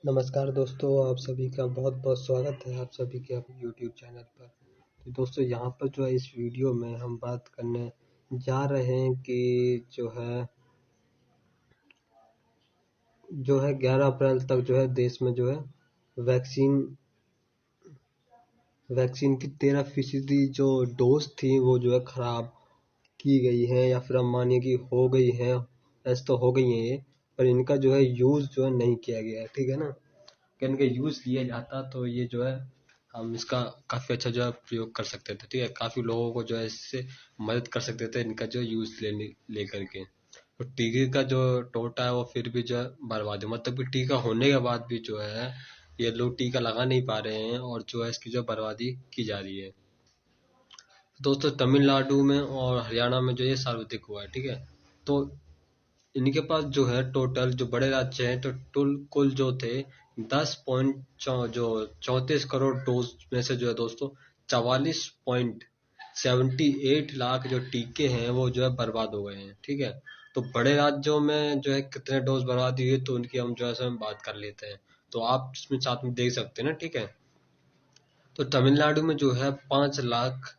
नमस्कार दोस्तों, आप सभी का बहुत बहुत स्वागत है आप सभी के अपने YouTube चैनल पर। तो दोस्तों, यहाँ पर जो है इस वीडियो में हम बात करने जा रहे हैं कि जो है 11 अप्रैल तक जो है देश में जो है वैक्सीन वैक्सीन की 13% जो डोज थी वो जो है खराब की गई है, या फिर हम मानिए कि हो गई है। ऐसे तो हो गई है ये, पर इनका जो है यूज़ जो है नहीं किया गया है, ठीक है ना। कि इनका यूज़ किया जाता तो ये जो है हम इसका काफ़ी अच्छा जो है प्रयोग कर सकते थे, ठीक है। काफ़ी लोगों को जो है इससे मदद कर सकते थे इनका जो यूज़ ले करके। तो टीके का जो टोटा है वो फिर भी जो है बर्बाद है, मतलब कि टीका होने के बाद भी जो है ये लोग टीका लगा नहीं पा रहे हैं और जो है इसकी जो बर्बादी की जा रही है। दोस्तों, तमिलनाडु में और हरियाणा में जो ये सर्वाधिक हुआ है, ठीक है। तो इनके पास जो है टोटल जो बड़े राज्य हैं तो कुल जो थे 10.34 करोड़ डोज में से जो है दोस्तों 44.78 लाख जो टीके हैं वो जो है बर्बाद हो गए हैं, ठीक है। तो बड़े राज्यों में जो है कितने डोज बर्बाद हुए तो उनकी हम जो है हम बात कर लेते हैं। तो आप इसमें साथ में देख सकते हैं ना, ठीक है। तो तमिलनाडु में जो है 5 लाख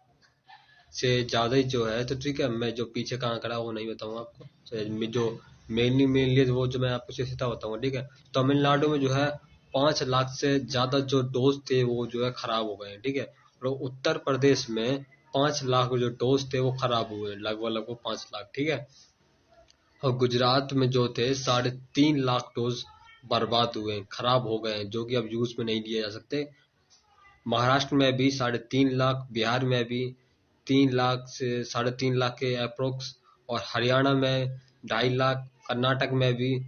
से ज़्यादा ही जो है, तो ठीक है। मैं जो पीछे का आंकड़ा वो नहीं बताऊंगा आपको, जो मेनली वो जो मैं आपको सीधा बताऊंगा, ठीक है। तमिलनाडु में जो है 5 लाख से ज़्यादा जो डोज थे वो जो है खराब हो गए हैं, ठीक है। और उत्तर प्रदेश में 5 लाख जो डोज थे वो खराब हुए हैं, लगभग 5 लाख, ठीक है। और गुजरात में जो थे 3.5 लाख डोज बर्बाद हुए हैं, खराब हो गए हैं, जो कि अब यूज में नहीं लिए जा सकते। महाराष्ट्र में भी 3.5 लाख, बिहार में भी 3 लाख से 3.5 लाख के अप्रोक्स, और हरियाणा में 2.5 लाख, कर्नाटक में भी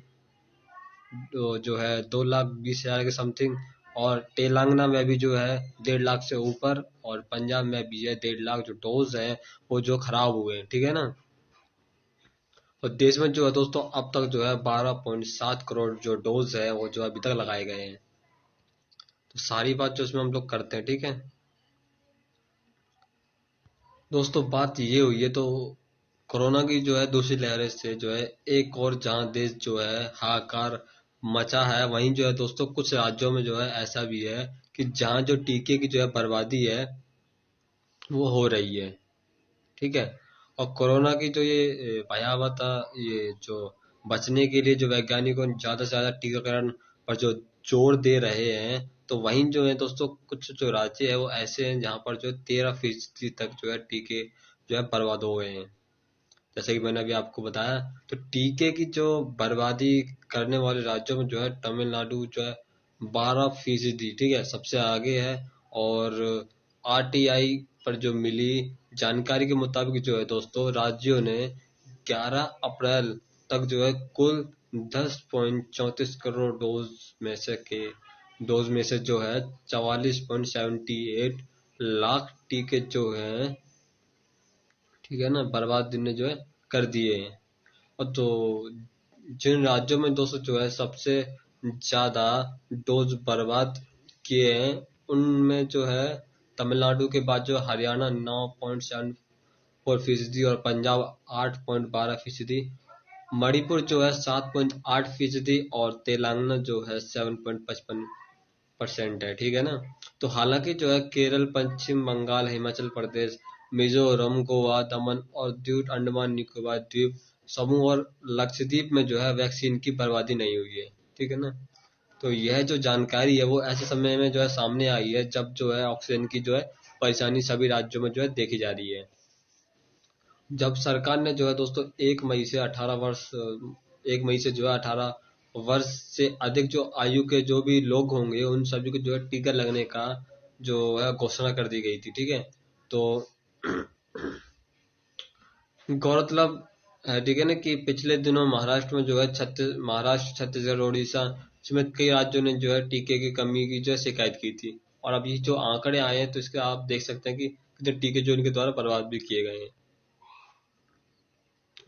जो है 2,20,000 के समथिंग, और तेलंगाना में भी जो है 1.5 लाख से ऊपर, और पंजाब में भी है 1.5 लाख जो डोज है वो जो खराब हुए हैं, ठीक है ना। और देश में जो है दोस्तों अब तक जो है 12.7 करोड़ जो डोज है वो जो अभी तक लगाए गए हैं। तो सारी बात जो इसमें हम लोग करते हैं, ठीक है दोस्तों। बात ये हुई है तो कोरोना की जो है दूसरी लहर से जो है एक और जहां देश जो है हाहाकार मचा है, वहीं जो है दोस्तों कुछ राज्यों में जो है ऐसा भी है कि जहां जो टीके की जो है बर्बादी है वो हो रही है, ठीक है। और कोरोना की जो ये भयावहता, ये जो बचने के लिए जो वैज्ञानिकों ज्यादा से ज्यादा टीकाकरण पर जो जोर दे रहे हैं, तो वहीं जो है दोस्तों कुछ जो राज्य है वो ऐसे हैं जहां पर जो 13% तक जो है टीके जो है बर्बाद हो गए हैं। जैसे कि मैंने अभी आपको बताया, तो टीके की जो बर्बादी करने वाले राज्यों में जो है तमिलनाडु जो है 12%, ठीक है, सबसे आगे है। और आरटीआई पर जो मिली जानकारी के मुताबिक जो है दोस्तों राज्यों ने 11 अप्रैल तक जो है कुल 10.34 करोड़ डोज में से जो है 44.78 लाख टीके जो है, ठीक है ना, बर्बाद ने जो है कर दिए हैं। और तो जिन राज्यों में दोस्तों जो है सबसे ज्यादा डोज बर्बाद किए हैं उनमें जो है तमिलनाडु के बाद जो हरियाणा 9.74%, और पंजाब 8.12%, मणिपुर जो है 7.8%, और तेलंगाना जो है 7.55% है, ठीक है ना। तो हालांकि जो है केरल, पश्चिम बंगाल, हिमाचल प्रदेश, मिजोरम, गोवा, दमन और दीव, अंडमान निकोबार द्वीप समूह और लक्षद्वीप में जो है वैक्सीन की बर्बादी नहीं हुई है, ठीक है ना। तो यह जो जानकारी है वो ऐसे समय में जो है सामने आई है जब जो है ऑक्सीजन की जो है परेशानी सभी राज्यों में जो है देखी जा रही है। जब सरकार ने जो है दोस्तों 1 मई से जो है 18 वर्ष से अधिक जो आयु के जो भी लोग होंगे उन सभी को जो है टीका लगने का जो है घोषणा कर दी गई थी, ठीक है। तो गौरतलब है, ठीक है ना, कि पिछले दिनों महाराष्ट्र में जो है महाराष्ट्र, छत्तीसगढ़, उड़ीसा समेत कई राज्यों ने जो है टीके की कमी की जो है शिकायत की थी। और अभी जो आंकड़े आए हैं तो इसके आप देख सकते हैं कि कितने टीके जो इनके द्वारा बर्बाद भी किए गए हैं।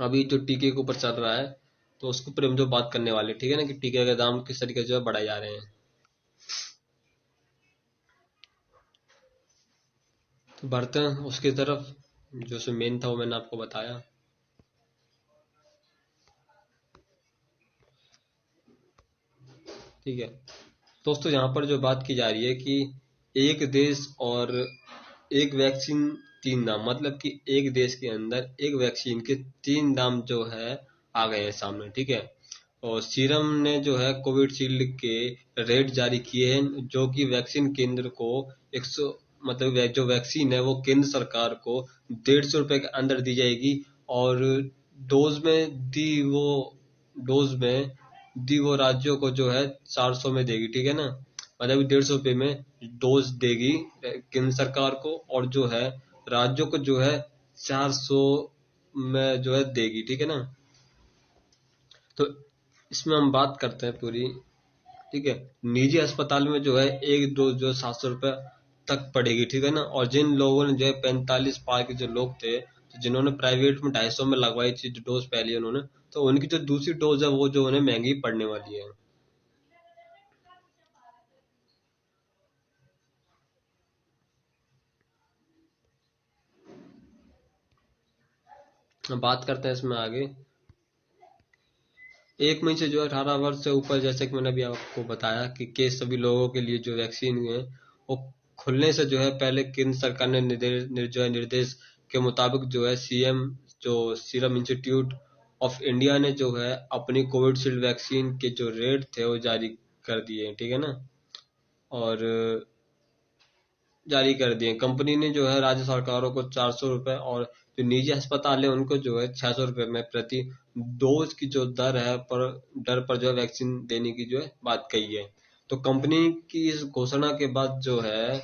अभी जो टीके के ऊपर चल रहा है तो उसके ऊपर हम जो बात करने वाले, ठीक है ना, कि टीके के दाम किस तरीके से जो है बढ़ाए जा रहे हैं। तो बढ़ते हैं उसकी तरफ, जो मेन था वो मैंने आपको बताया, ठीक है। दोस्तों यहाँ पर जो बात की जा रही है कि एक देश और एक वैक्सीन तीन दाम, मतलब कि एक देश के अंदर एक वैक्सीन के तीन दाम जो है आ गए हैं सामने, ठीक है। और सीरम ने जो है कोविडशील्ड के रेट जारी किए हैं, जो कि वैक्सीन केंद्र को 100, मतलब जो वैक्सीन है वो केंद्र सरकार को 150 रुपए के अंदर दी जाएगी। और डोज में दी वो डोज में दी वो राज्यों को जो है 400 में देगी, ठीक है ना। मतलब 150 रुपए में डोज देगी केंद्र सरकार को, और जो है राज्यों को जो है 400 में जो है देगी, ठीक है ना। तो इसमें हम बात करते हैं पूरी, ठीक है। निजी अस्पताल में जो है एक डोज जो 700 रुपये तक पड़ेगी, ठीक है ना। और जिन लोगों ने जो है 45 पार के जो लोग थे, तो जिन्होंने प्राइवेट में 250 में लगवाई थी जो डोज पहली उन्होंने, तो उनकी जो दूसरी डोज है वो जो उन्हें महंगी पड़ने वाली है। अब बात करते हैं इसमें आगे। 1 मई से जो है 18 वर्ष से ऊपर, जैसे कि मैंने अभी आपको बताया कि सभी लोगों के लिए जो वैक्सीन है वो खुलने से जो है पहले केंद्र सरकार ने जो है निर्देश के मुताबिक जो है सीएम जो सीरम इंस्टीट्यूट ऑफ इंडिया ने जो है अपनी कोविडशील्ड वैक्सीन के जो रेट थे वो जारी कर दिए हैं, ठीक है ना। और जारी कर दिए। कंपनी ने जो है राज्य सरकारों को 400 रुपए, और जो निजी अस्पताल है उनको जो है 600 रुपए में प्रति डोज की जो दर पर जो है वैक्सीन देने की जो है बात कही है। तो कंपनी की इस घोषणा के बाद जो है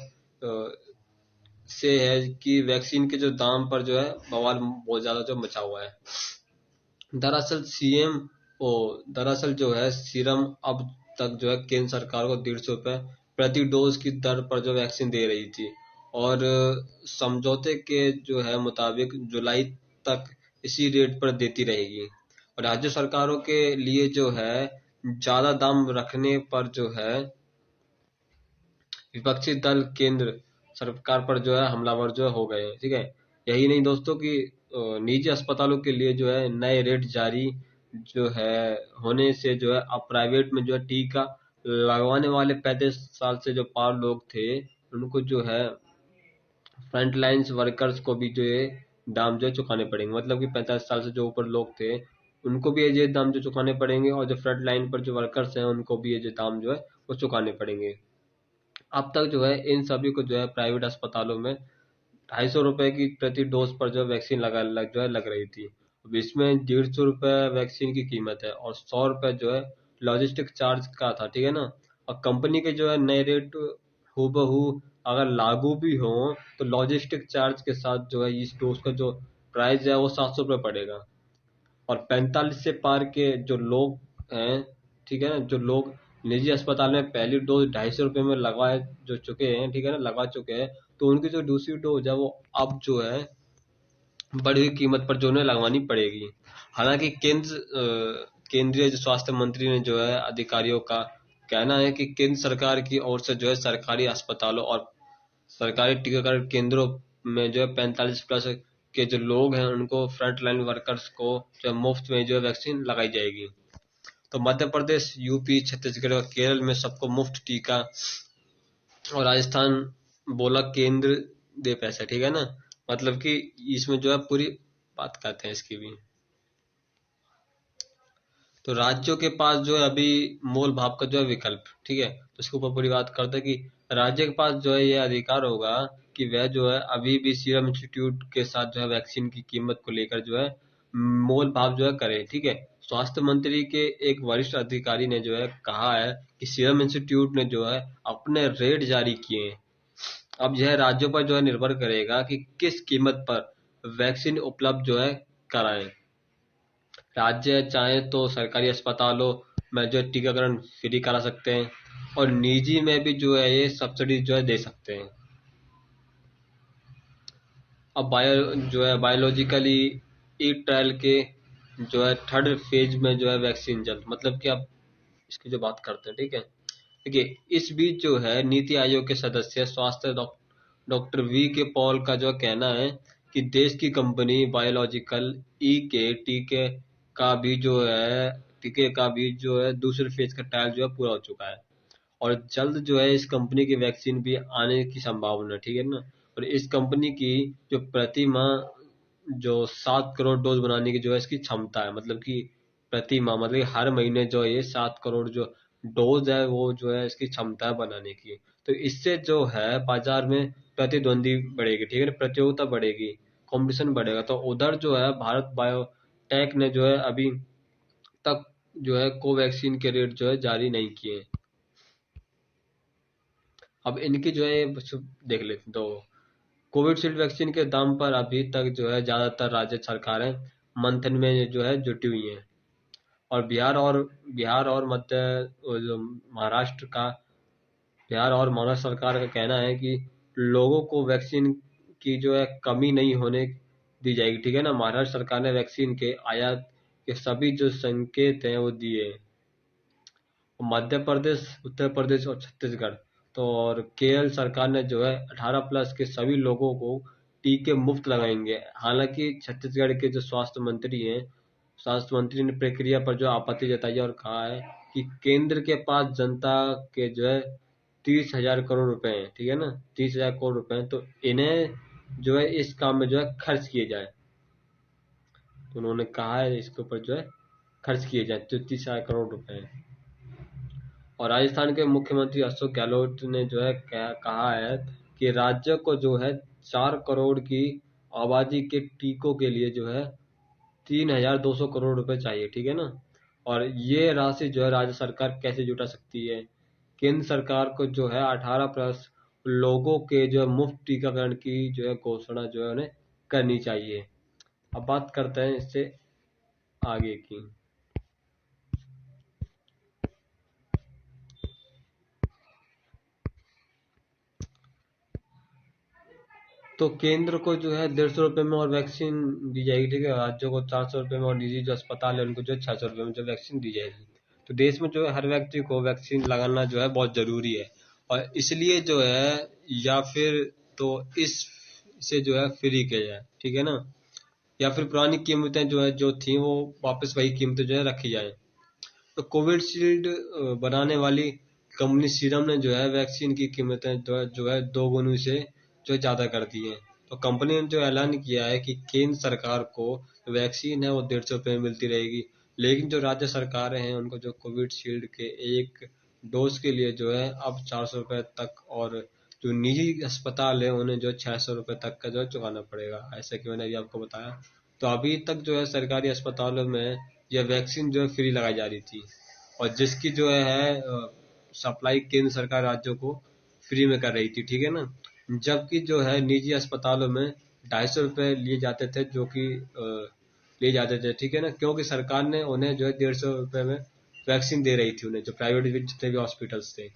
से है कि वैक्सीन के जो दाम पर जो है बवाल बहुत ज्यादा जो मचा हुआ है। दरअसल सीएम ओ दरअसल जो है सीरम अब तक जो है केंद्र सरकार को 150 रुपए प्रति डोज की दर पर जो वैक्सीन दे रही थी, और समझौते के जो है मुताबिक जुलाई तक इसी रेट पर देती रहेगी। और राज्य सरकारों के लिए जो है ज्यादा दाम रखने पर जो है विपक्षी दल केंद्र सरकार पर जो है हमलावर जो है हो गए हैं, ठीक है। यही नहीं दोस्तों कि निजी अस्पतालों के लिए जो है नए रेट जारी जो है होने से जो है अब प्राइवेट में जो है टीका लगवाने वाले 35 साल से जो पार लोग थे उनको जो है फ्रंट लाइन्स वर्कर्स को भी जो है दाम जो है चुकाने पड़ेंगे। मतलब कि 45 साल से जो ऊपर लोग थे उनको भी ये दाम जो चुकाने पड़ेंगे, और जो फ्रंट लाइन पर जो वर्कर्स हैं उनको भी ये जो दाम जो है वो चुकाने पड़ेंगे। अब तक जो है इन सभी को जो है प्राइवेट अस्पतालों में 250 रुपए की प्रति डोज पर जो वैक्सीन जो है लग रही थी। अब इसमें 150 रुपए वैक्सीन की कीमत है, और 100 रुपए जो है लॉजिस्टिक चार्ज का था, ठीक है ना। और कंपनी के जो है नए रेट हूबहू अगर लागू भी हो, तो लॉजिस्टिक चार्ज के साथ जो है इस डोज का जो प्राइस है वो 700 रुपये पड़ेगा। और 45 से पार के जो लोग हैं, ठीक है ना, जो लोग निजी अस्पताल में पहली डोज 250 रुपये में लगवाए जो चुके हैं, ठीक है ना, लगवा चुके हैं, तो उनकी जो दूसरी डोज है वो अब जो है बढ़ी हुई कीमत पर जो उन्हें लगवानी पड़ेगी। हालांकि केंद्रीय जो स्वास्थ्य मंत्री ने जो है अधिकारियों का कहना है कि केंद्र सरकार की ओर से जो है सरकारी अस्पतालों और सरकारी टीकाकरण केंद्रों में जो है 45 प्लस के जो लोग हैं उनको फ्रंट लाइन वर्कर्स को जो है मुफ्त में जो है वैक्सीन लगाई जाएगी। तो मध्य प्रदेश, यूपी, छत्तीसगढ़ और केरल में सबको मुफ्त टीका, और राजस्थान बोला केंद्र दे पैसे, ठीक है ना। मतलब कि इसमें जो है पूरी बात करते हैं इसकी भी। तो राज्यों के पास जो है अभी मोल भाव का जो है विकल्प, ठीक है, तो इसके ऊपर पूरी बात करते हैं कि राज्य के पास जो है ये अधिकार होगा कि वह जो है अभी भी सीरम इंस्टीट्यूट के साथ जो है वैक्सीन की कीमत को लेकर जो है मोल भाव जो है करे, ठीक है। स्वास्थ्य मंत्री के एक वरिष्ठ अधिकारी ने जो है कहा है कि सीरम इंस्टीट्यूट ने जो है अपने रेट जारी किए हैं। अब यह राज्यों पर जो है निर्भर करेगा कि किस कीमत पर वैक्सीन उपलब्ध जो है कराएं। राज्य चाहे तो सरकारी अस्पतालों में जो है टीकाकरण फ्री करा सकते हैं, और निजी में भी जो है ये सब्सिडी जो है दे सकते हैं। अब बायोलॉजिकली ई ट्रायल के जो है थर्ड फेज में जो है वैक्सीन जल्द, मतलब कि अब इसकी जो बात करते हैं, ठीक है। देखिए इस बीच जो है नीति आयोग के सदस्य स्वास्थ्य डॉक्टर वी के पॉल का जो कहना है कि देश की कंपनी बायोलॉजिकल ई के का भी जो है टीके का भी जो है दूसरे फेज का ट्रायल जो है पूरा हो चुका है। और जल्द जो है इस कंपनी की वैक्सीन भी आने की संभावना है, ठीक है ना। और इस कंपनी की जो प्रति माह जो 7 करोड़ डोज बनाने की जो है इसकी क्षमता है, मतलब कि प्रति माह मतलब कि हर महीने जो है ये 7 करोड़ जो डोज है वो जो है इसकी क्षमता है बनाने की। तो इससे जो है बाजार में प्रतिद्वंदी बढ़ेगी, ठीक है ना, प्रतियोगिता बढ़ेगी, कंपटीशन बढ़ेगा। तो उधर जो है भारत बायोटेक ने जो है अभी तक जो है कोवैक्सीन के रेट जो है जारी नहीं किए। अब इनकी जो है देख लेते हैं। तो कोविडशील्ड वैक्सीन के दाम पर अभी तक जो है ज्यादातर राज्य सरकारें मंथन में जो है जुटी हुई हैं। और बिहार और मध्य जो महाराष्ट्र का बिहार और महाराष्ट्र सरकार का कहना है कि लोगों को वैक्सीन की जो है कमी नहीं होने दी जाएगी, ठीक है ना। महाराष्ट्र सरकार ने वैक्सीन के आयात के सभी जो संकेत हैं वो दिए। मध्य प्रदेश, उत्तर प्रदेश और छत्तीसगढ़ तो और केरल सरकार ने जो है 18+ के सभी लोगों को टीके मुफ्त लगाएंगे। हालांकि छत्तीसगढ़ के जो स्वास्थ्य मंत्री ने प्रक्रिया पर जो आपत्ति जताई है और कहा है कि केंद्र के पास जनता के जो है 30,000 करोड़ रुपए हैं, ठीक है ना, 30,000 करोड़ रुपए हैं, तो इन्हें जो है इस काम में जो है खर्च किए जाए। तो उन्होंने कहा है इसके ऊपर जो है खर्च किए जाए, तो 30,000 करोड़ रुपए हैं। और राजस्थान के मुख्यमंत्री अशोक गहलोत ने जो है कहा है कि राज्य को जो है 4 करोड़ की आबादी के टीकों के लिए जो है 3,200 करोड़ रुपए चाहिए, ठीक है ना। और ये राशि जो है राज्य सरकार कैसे जुटा सकती है? केंद्र सरकार को जो है 18+ लोगों के जो है मुफ्त टीकाकरण की जो है घोषणा जो है उन्हें करनी चाहिए। अब बात करते हैं इससे आगे की। तो केंद्र को जो है 150 रुपए में और वैक्सीन दी जाएगी, ठीक है। राज्यों को 400 रुपए में और निजी जो अस्पताल है उनको जो है 600 रुपए में जो वैक्सीन दी जाएगी। तो देश में जो है हर व्यक्ति को वैक्सीन लगाना जो है बहुत जरूरी है। और इसलिए जो है या फिर तो इस से जो है फ्री किया जाए, ठीक है ना, या फिर पुरानी कीमतें जो है जो थी वो वापस वही कीमतें जो है रखी जाए। तो कोविडशील्ड बनाने वाली कंपनी सीरम ने जो है वैक्सीन की कीमतें जो है 2 गुनी से जो है ज्यादा कर दी है। तो कंपनी ने जो ऐलान किया है कि केंद्र सरकार को वैक्सीन है वो 150 रुपए में मिलती रहेगी, लेकिन जो राज्य सरकारें हैं उनको जो कोविडशील्ड के एक डोज के लिए जो है अब 400 रुपए तक, और जो निजी अस्पताल है उन्हें जो 600 रुपए तक का जो है चुकाना पड़ेगा, ऐसा कि मैंने अभी आपको बताया। तो अभी तक जो है सरकारी अस्पतालों में यह वैक्सीन जो है फ्री लगाई जा रही थी, और जिसकी जो है सप्लाई केंद्र सरकार राज्यों को फ्री में कर रही थी, ठीक है ना। जबकि जो है निजी अस्पतालों में 250 रुपए लिए जाते थे, जो कि लिए जाते थे, ठीक है ना, क्योंकि सरकार ने उन्हें जो है 150 रुपए में वैक्सीन दे रही थी उन्हें, जो प्राइवेट जितने भी हॉस्पिटल्स थे।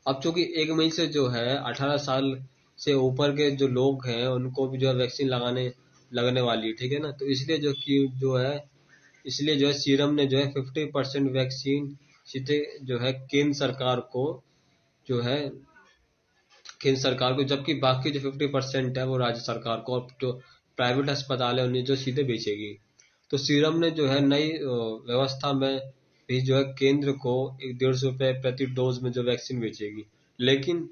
अब चूंकि 1 मई से जो है 18 साल से ऊपर के जो लोग हैं उनको भी जो है वैक्सीन लगने वाली है, ठीक है ना। तो इसलिए जो है सीरम ने जो है 50% वैक्सीन सीधे जो है जो है केंद्र सरकार को, जबकि बाकी जो 50% है वो राज्य सरकार को, और जो प्राइवेट अस्पताल है उन्हें जो सीधे बेचेगी। तो सीरम ने जो है नई व्यवस्था में भी जो है केंद्र को 150 रुपए प्रति डोज में जो वैक्सीन बेचेगी, लेकिन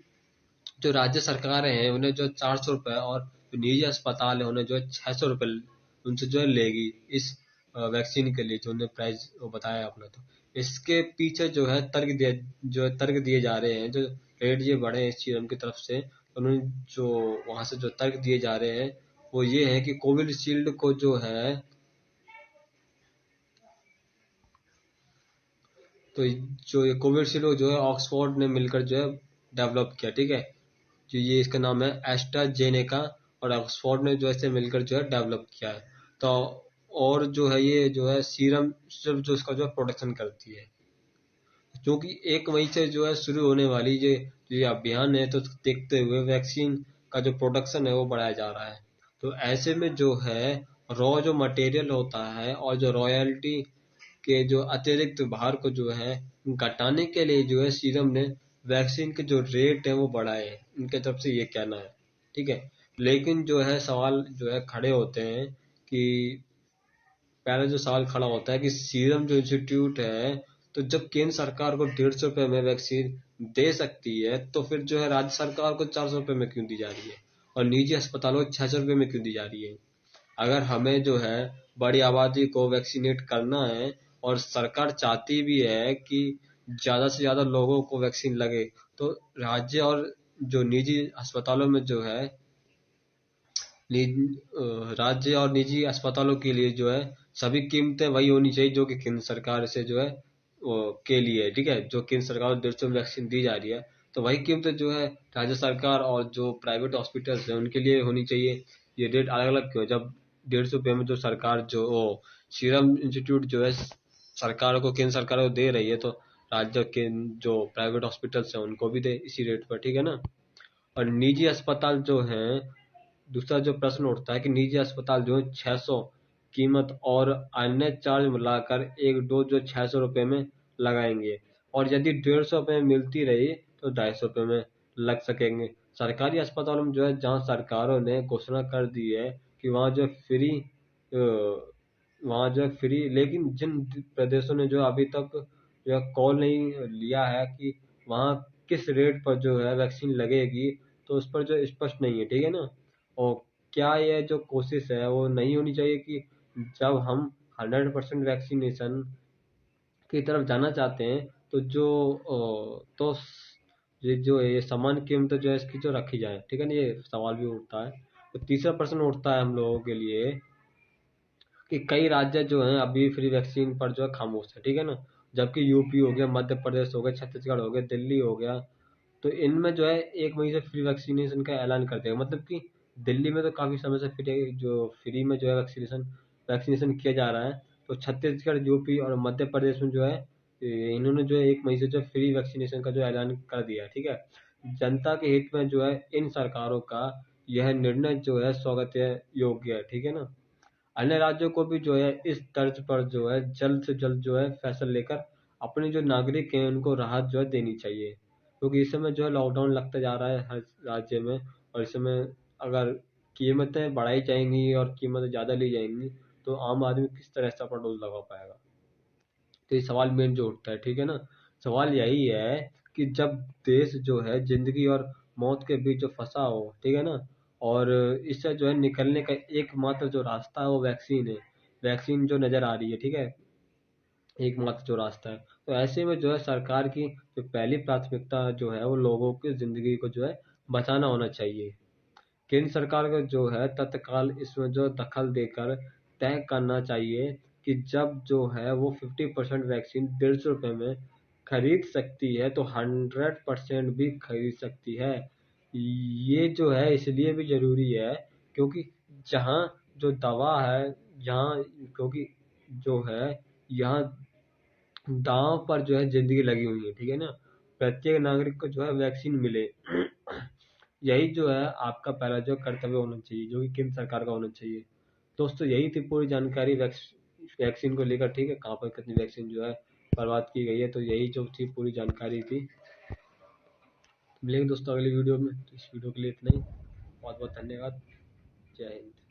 जो राज्य सरकारें हैं उन्हें जो 400 रुपए, और जो निजी अस्पताल है उन्हें जो है 600 रुपए उनसे जो है लेगी इस वैक्सीन के लिए, जो उन्हें प्राइस वो बताया अपना। तो इसके पीछे जो है तर्क दिए जा रहे हैं, जो रेट ये बढ़े हैं इस सीरम की तरफ से, उन्होंने जो वहां से जो तर्क दिए जा रहे हैं वो ये है कि कोविडशील्ड को जो है, तो जो ये कोविडशील्ड जो है ऑक्सफोर्ड ने मिलकर जो है डेवलप किया, ठीक है। जो ये इसका नाम है एस्ट्राजेनेका, और ऑक्सफोर्ड ने जो ऐसे मिलकर जो है डेवलप किया है। तो और जो है ये जो है सीरम सिर्फ जो इसका जो है प्रोडक्शन करती है, क्योंकि 1 मई से जो है शुरू होने वाली ये अभियान है, तो देखते हुए वैक्सीन का जो प्रोडक्शन है वो बढ़ाया जा रहा है। तो ऐसे में जो है रॉ जो मटेरियल होता है और जो रॉयल्टी के जो अतिरिक्त भार को जो है घटाने के लिए जो है सीरम ने वैक्सीन के जो रेट है वो बढ़ाए हैं, इनके तरफ से ये कहना है, ठीक है। लेकिन जो है सवाल जो है खड़े होते हैं कि पहले जो सवाल खड़ा होता है कि सीरम जो इंस्टीट्यूट है तो जब केंद्र सरकार को 150 रुपए में वैक्सीन दे सकती है तो फिर जो है राज्य सरकार को 400 रुपए में क्यों दी जा रही है और निजी अस्पतालों को 600 रुपए में क्यों दी जा रही है। अगर हमें जो है बड़ी आबादी को वैक्सीनेट करना है और सरकार चाहती भी है कि ज्यादा से ज्यादा लोगों को वैक्सीन लगे, तो राज्य और जो निजी अस्पतालों में जो है राज्य और निजी अस्पतालों के लिए जो है सभी कीमतें वही होनी चाहिए जो कि केंद्र सरकार से जो है के लिए, ठीक है, जो केंद्र सरकार को 150 वैक्सीन दी जा रही है तो वही कीमतें जो है राज्य सरकार और जो प्राइवेट हॉस्पिटल्स है उनके लिए होनी चाहिए। ये रेट अलग अलग क्यों, जब 150 रुपये में जो सरकार जो सीरम इंस्टीट्यूट जो है सरकार को केंद्र सरकार को दे रही है तो राज्य के जो प्राइवेट हॉस्पिटल्स है उनको भी दे इसी रेट पर, ठीक है ना। और निजी अस्पताल जो हैं, दूसरा जो प्रश्न उठता है कि निजी अस्पताल जो है 600 कीमत और अन्य चार्ज मिलाकर एक डोज जो 600 रुपये में लगाएंगे और यदि 150 रुपये में मिलती रही तो 250 रुपये में लग सकेंगे। सरकारी अस्पतालों में जो है जहाँ सरकारों ने घोषणा कर दी है कि वहाँ जो फ्री वहाँ जो है फ्री, लेकिन जिन प्रदेशों ने जो अभी तक जो है कॉल नहीं लिया है कि वहाँ किस रेट पर जो है वैक्सीन लगेगी तो उस पर जो स्पष्ट नहीं है, ठीक है ना। और क्या ये जो कोशिश है वो नहीं होनी चाहिए कि जब हम 100% वैक्सीनेशन की तरफ जाना चाहते हैं तो तो ये जो है ये समान कीमत जो है इसकी जो रखी जाए, ठीक है ना, ये सवाल भी उठता है। तो तीसरा प्रश्न उठता है हम लोगों के लिए कि कई राज्य जो हैं अभी फ्री वैक्सीन पर जो है खामोश है, ठीक है ना, जबकि यूपी हो गया, मध्य प्रदेश हो गया, छत्तीसगढ़ हो गया, दिल्ली हो गया, तो इनमें जो है 1 मई से फ्री वैक्सीनेशन का ऐलान कर देगा। मतलब कि दिल्ली में तो काफी समय से फ्री में जो है वैक्सीनेशन किया जा रहा है, तो छत्तीसगढ़, यूपी और मध्य प्रदेश में जो है इन्होंने जो है 1 मई से जो फ्री वैक्सीनेशन का जो ऐलान कर दिया है, ठीक है। जनता के हित में जो है इन सरकारों का यह निर्णय जो है स्वागत योग्य है, ठीक है ना। अन्य राज्यों को भी जो है इस तर्ज पर जो है जल्द से जल्द जो है फैसला लेकर अपने जो नागरिक हैं उनको राहत जो है देनी चाहिए, क्योंकि इस समय जो है लॉकडाउन लगता जा रहा है हर राज्य में और इस समय अगर कीमतें बढ़ाई जाएंगी और कीमतें ज़्यादा ली जाएंगी तो आम आदमी किस तरह से अपना डोज लगा पाएगा। तो ये सवाल मेन जो उठता है, ठीक है ना, सवाल यही है कि जब देश जो है जिंदगी और मौत के बीच जो फंसा हो, ठीक है ना, और इससे जो है निकलने का एकमात्र जो रास्ता है वो वैक्सीन है, वैक्सीन जो नजर आ रही है, ठीक है, एकमात्र जो रास्ता है, तो ऐसे में जो है सरकार की जो पहली प्राथमिकता जो है वो लोगों की जिंदगी को जो है बचाना होना चाहिए। केंद्र सरकार को जो है तत्काल इसमें जो दखल देकर तय करना चाहिए कि जब जो है वो 50% वैक्सीन 150 रुपये में खरीद सकती है तो 100% भी खरीद सकती है। ये जो है इसलिए भी जरूरी है क्योंकि जहाँ जो दवा है, जहाँ, क्योंकि जो है यहाँ दांव पर जो है जिंदगी लगी हुई है, ठीक है ना, प्रत्येक नागरिक को जो है वैक्सीन मिले यही जो है आपका पहला जो कर्तव्य होना चाहिए जो कि केंद्र सरकार का होना चाहिए। दोस्तों यही थी पूरी जानकारी वैक्सीन को लेकर, ठीक है, कहाँ पर कितनी वैक्सीन जो है बर्बाद की गई है, तो यही जो थी पूरी जानकारी थी। मिलेंगे दोस्तों अगली वीडियो में, तो इस वीडियो के लिए इतना ही। बहुत बहुत धन्यवाद। जय हिंद।